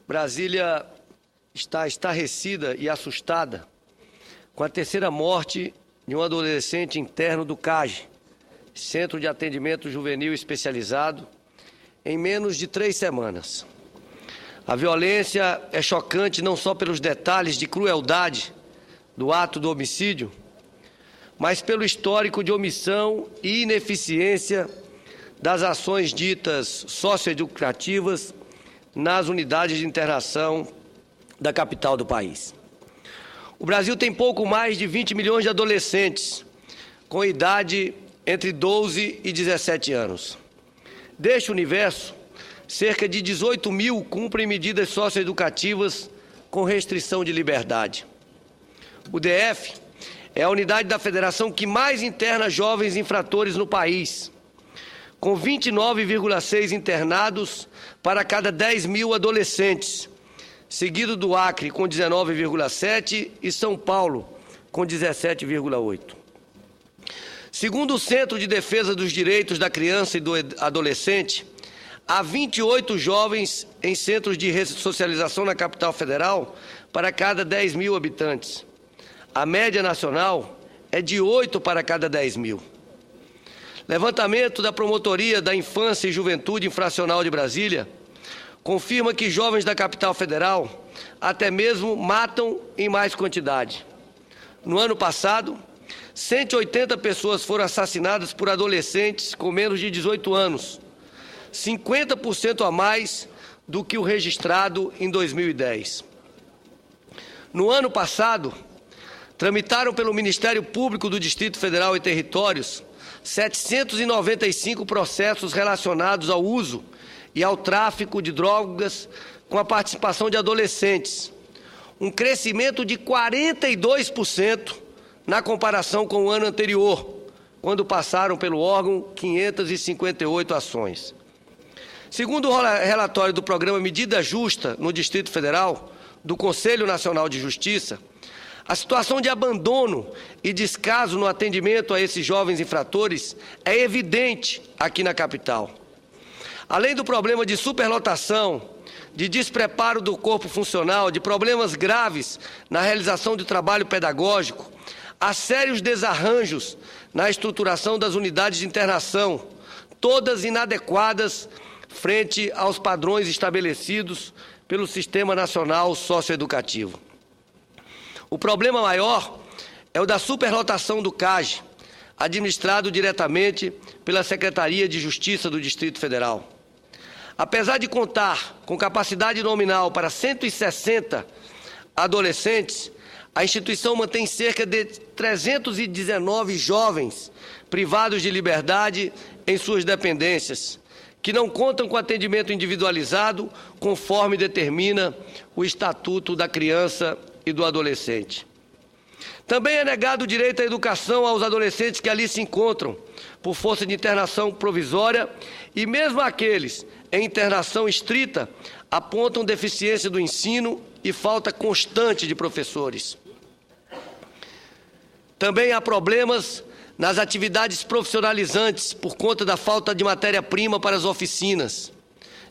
Brasília está estarrecida e assustada com a terceira morte de um adolescente interno do CAGE, Centro de Atendimento Juvenil Especializado, em menos de 3 semanas. A violência é chocante não só pelos detalhes de crueldade do ato do homicídio, mas pelo histórico de omissão e ineficiência das ações ditas socioeducativas nas unidades de internação da capital do país. O Brasil tem pouco mais de 20 milhões de adolescentes com idade entre 12 e 17 anos. Deste universo, cerca de 18 mil cumprem medidas socioeducativas com restrição de liberdade. O DF é a unidade da federação que mais interna jovens infratores no país, com 29,6 internados para cada 10 mil adolescentes, seguido do Acre com 19,7 e São Paulo com 17,8. Segundo o Centro de Defesa dos Direitos da Criança e do Adolescente, há 28 jovens em centros de ressocialização na capital federal para cada 10 mil habitantes. A média nacional é de 8 para cada 10 mil. Levantamento da Promotoria da Infância e Juventude Infracional de Brasília confirma que jovens da capital federal até mesmo matam em mais quantidade. No ano passado, 180 pessoas foram assassinadas por adolescentes com menos de 18 anos, 50% a mais do que o registrado em 2010. No ano passado, tramitaram pelo Ministério Público do Distrito Federal e Territórios 795 processos relacionados ao uso e ao tráfico de drogas com a participação de adolescentes, um crescimento de 42% na comparação com o ano anterior, quando passaram pelo órgão 558 ações. Segundo o relatório do programa Medida Justa no Distrito Federal, do Conselho Nacional de Justiça, a situação de abandono e descaso no atendimento a esses jovens infratores é evidente aqui na capital. Além do problema de superlotação, de despreparo do corpo funcional, de problemas graves na realização do trabalho pedagógico, há sérios desarranjos na estruturação das unidades de internação, todas inadequadas frente aos padrões estabelecidos pelo Sistema Nacional Socioeducativo. O problema maior é o da superlotação do CAGE, administrado diretamente pela Secretaria de Justiça do Distrito Federal. Apesar de contar com capacidade nominal para 160 adolescentes, a instituição mantém cerca de 319 jovens privados de liberdade em suas dependências, que não contam com atendimento individualizado, conforme determina o Estatuto da Criança e do Adolescente. Também é negado o direito à educação aos adolescentes que ali se encontram, por força de internação provisória, e mesmo aqueles em internação estrita apontam deficiência do ensino e falta constante de professores. Também há problemas nas atividades profissionalizantes por conta da falta de matéria-prima para as oficinas.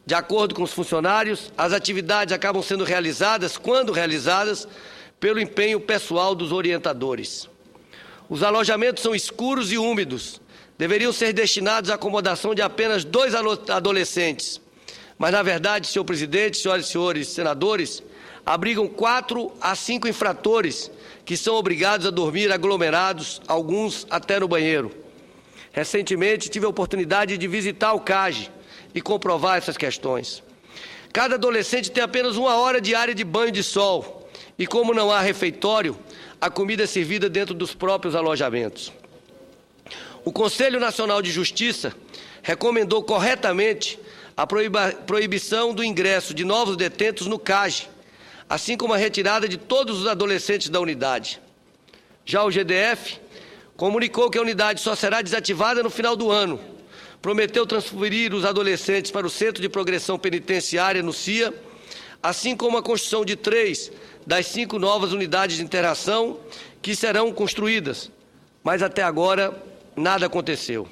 De acordo com os funcionários, as atividades acabam sendo realizadas, quando realizadas, pelo empenho pessoal dos orientadores. Os alojamentos são escuros e úmidos, deveriam ser destinados à acomodação de apenas 2 adolescentes. Mas, na verdade, senhor presidente, senhoras e senhores senadores, abrigam 4 a 5 infratores que são obrigados a dormir aglomerados, alguns até no banheiro. Recentemente, tive a oportunidade de visitar o CAGE e comprovar essas questões. Cada adolescente tem apenas 1 hora diária de banho de sol e, como não há refeitório, a comida é servida dentro dos próprios alojamentos. O Conselho Nacional de Justiça recomendou corretamente a proibição do ingresso de novos detentos no CAGE, assim como a retirada de todos os adolescentes da unidade. Já o GDF comunicou que a unidade só será desativada no final do ano. Prometeu transferir os adolescentes para o Centro de Progressão Penitenciária, no CIA, assim como a construção de 3 das 5 novas unidades de internação que serão construídas. Mas até agora nada aconteceu.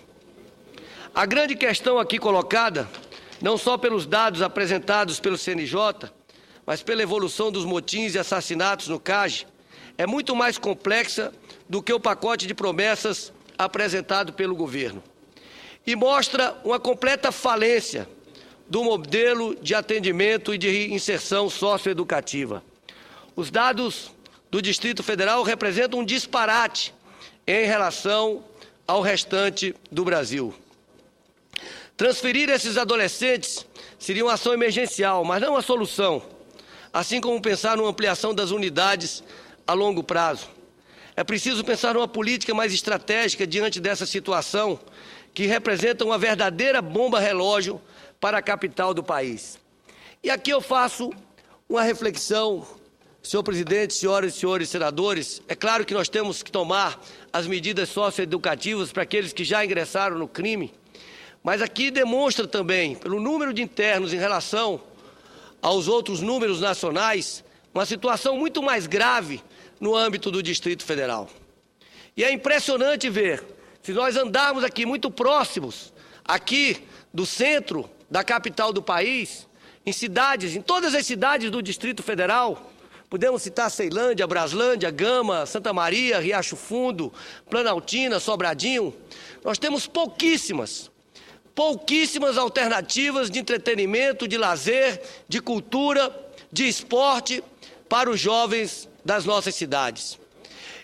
A grande questão aqui colocada, não só pelos dados apresentados pelo CNJ, mas pela evolução dos motins e assassinatos no CAGE, é muito mais complexa do que o pacote de promessas apresentado pelo governo. E mostra uma completa falência do modelo de atendimento e de inserção socioeducativa. Os dados do Distrito Federal representam um disparate em relação ao restante do Brasil. Transferir esses adolescentes seria uma ação emergencial, mas não uma solução, assim como pensar numa ampliação das unidades a longo prazo. É preciso pensar numa política mais estratégica diante dessa situação, que representa uma verdadeira bomba relógio para a capital do país. E aqui eu faço uma reflexão, senhor presidente, senhoras e senhores senadores. É claro que nós temos que tomar as medidas socioeducativas para aqueles que já ingressaram no crime, mas aqui demonstra também, pelo número de internos em relação aos outros números nacionais, uma situação muito mais grave no âmbito do Distrito Federal. E é impressionante ver, se nós andarmos aqui muito próximos, aqui do centro da capital do país, em cidades, em todas as cidades do Distrito Federal, podemos citar Ceilândia, Braslândia, Gama, Santa Maria, Riacho Fundo, Planaltina, Sobradinho, nós temos pouquíssimas alternativas de entretenimento, de lazer, de cultura, de esporte para os jovens das nossas cidades.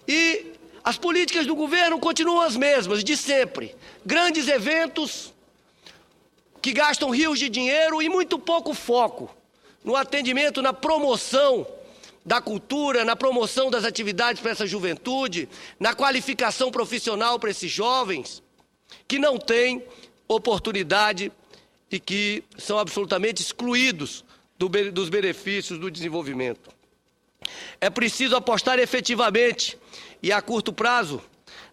E as políticas do governo continuam as mesmas, de sempre. Grandes eventos que gastam rios de dinheiro e muito pouco foco no atendimento, na promoção da cultura, na promoção das atividades para essa juventude, na qualificação profissional para esses jovens que não têm oportunidade e que são absolutamente excluídos dos benefícios do desenvolvimento. É preciso apostar efetivamente e a curto prazo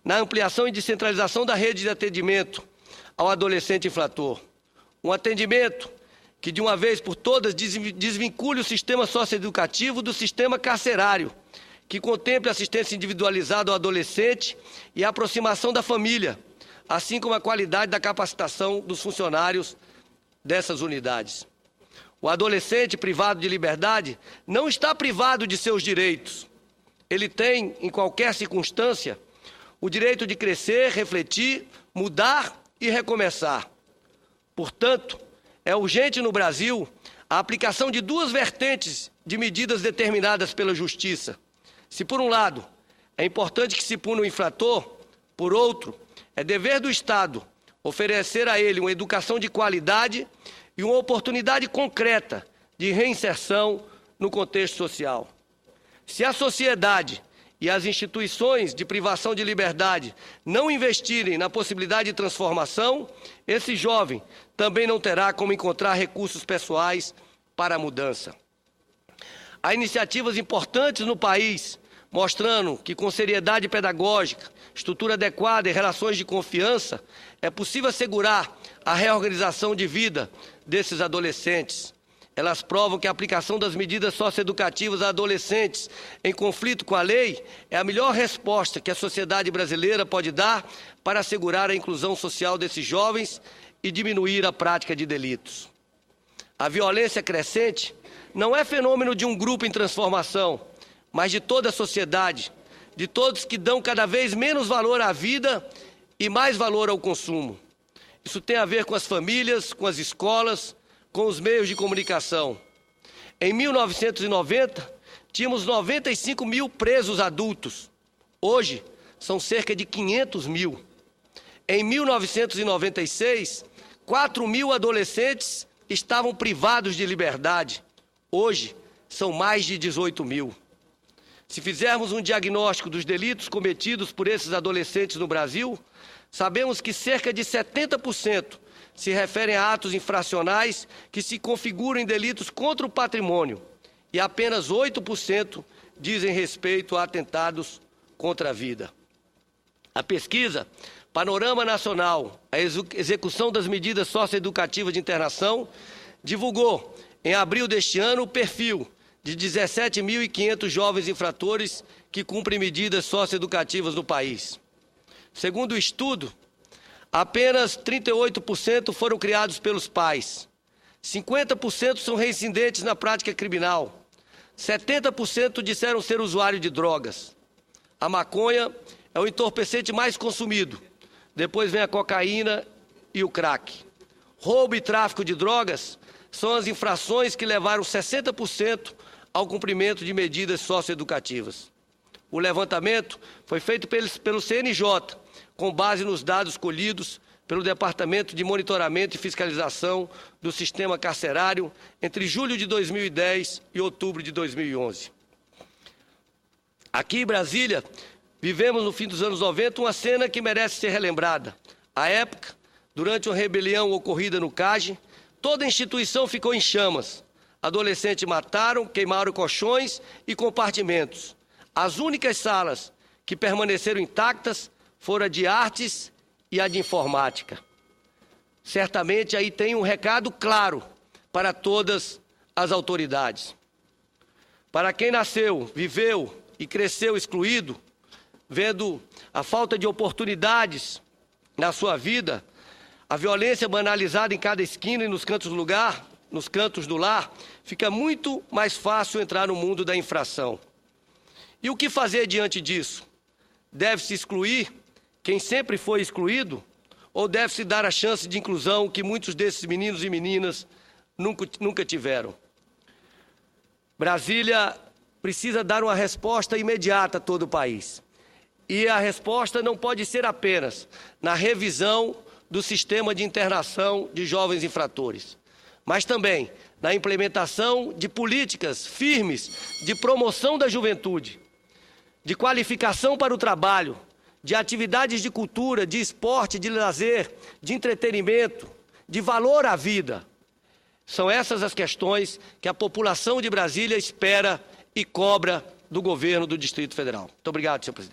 na ampliação e descentralização da rede de atendimento ao adolescente infrator. Um atendimento que, de uma vez por todas, desvincule o sistema socioeducativo do sistema carcerário, que contemple assistência individualizada ao adolescente e a aproximação da família, assim como a qualidade da capacitação dos funcionários dessas unidades. O adolescente privado de liberdade não está privado de seus direitos. Ele tem, em qualquer circunstância, o direito de crescer, refletir, mudar e recomeçar. Portanto, é urgente no Brasil a aplicação de duas vertentes de medidas determinadas pela Justiça. Se, por um lado, é importante que se puna o infrator, por outro, é dever do Estado oferecer a ele uma educação de qualidade e uma oportunidade concreta de reinserção no contexto social. Se a sociedade e as instituições de privação de liberdade não investirem na possibilidade de transformação, esse jovem também não terá como encontrar recursos pessoais para a mudança. Há iniciativas importantes no país, mostrando que com seriedade pedagógica, estrutura adequada e relações de confiança, é possível assegurar a reorganização de vida desses adolescentes. Elas provam que a aplicação das medidas socioeducativas a adolescentes em conflito com a lei é a melhor resposta que a sociedade brasileira pode dar para assegurar a inclusão social desses jovens e diminuir a prática de delitos. A violência crescente não é fenômeno de um grupo em transformação, mas de toda a sociedade, de todos que dão cada vez menos valor à vida e mais valor ao consumo. Isso tem a ver com as famílias, com as escolas, com os meios de comunicação. Em 1990, tínhamos 95 mil presos adultos. Hoje, são cerca de 500 mil. Em 1996, 4 mil adolescentes estavam privados de liberdade. Hoje, são mais de 18 mil. Se fizermos um diagnóstico dos delitos cometidos por esses adolescentes no Brasil, sabemos que cerca de 70% se referem a atos infracionais que se configuram em delitos contra o patrimônio e apenas 8% dizem respeito a atentados contra a vida. A pesquisa Panorama Nacional, a execução das medidas socioeducativas de internação, divulgou em abril deste ano o perfil de 17.500 jovens infratores que cumprem medidas socioeducativas no país. Segundo o estudo, apenas 38% foram criados pelos pais, 50% são reincidentes na prática criminal. 70% disseram ser usuário de drogas. A maconha é o entorpecente mais consumido. Depois vem a cocaína e o crack. Roubo e tráfico de drogas são as infrações que levaram 60% ao cumprimento de medidas socioeducativas. O levantamento foi feito pelo CNJ, com base nos dados colhidos pelo Departamento de Monitoramento e Fiscalização do Sistema Carcerário entre julho de 2010 e outubro de 2011. Aqui em Brasília, vivemos no fim dos anos 90 uma cena que merece ser relembrada. À época, durante uma rebelião ocorrida no CAGE, toda a instituição ficou em chamas. Adolescentes mataram, queimaram colchões e compartimentos. As únicas salas que permaneceram intactas foram a de artes e a de informática. Certamente aí tem um recado claro para todas as autoridades. Para quem nasceu, viveu e cresceu excluído, vendo a falta de oportunidades na sua vida, a violência banalizada em cada esquina e nos cantos do lar, fica muito mais fácil entrar no mundo da infração. E o que fazer diante disso? Deve-se excluir quem sempre foi excluído ou deve-se dar a chance de inclusão que muitos desses meninos e meninas nunca tiveram? Brasília precisa dar uma resposta imediata a todo o país. E a resposta não pode ser apenas na revisão do sistema de internação de jovens infratores, mas também na implementação de políticas firmes de promoção da juventude, de qualificação para o trabalho, de atividades de cultura, de esporte, de lazer, de entretenimento, de valor à vida. São essas as questões que a população de Brasília espera e cobra do governo do Distrito Federal. Muito obrigado, senhor presidente.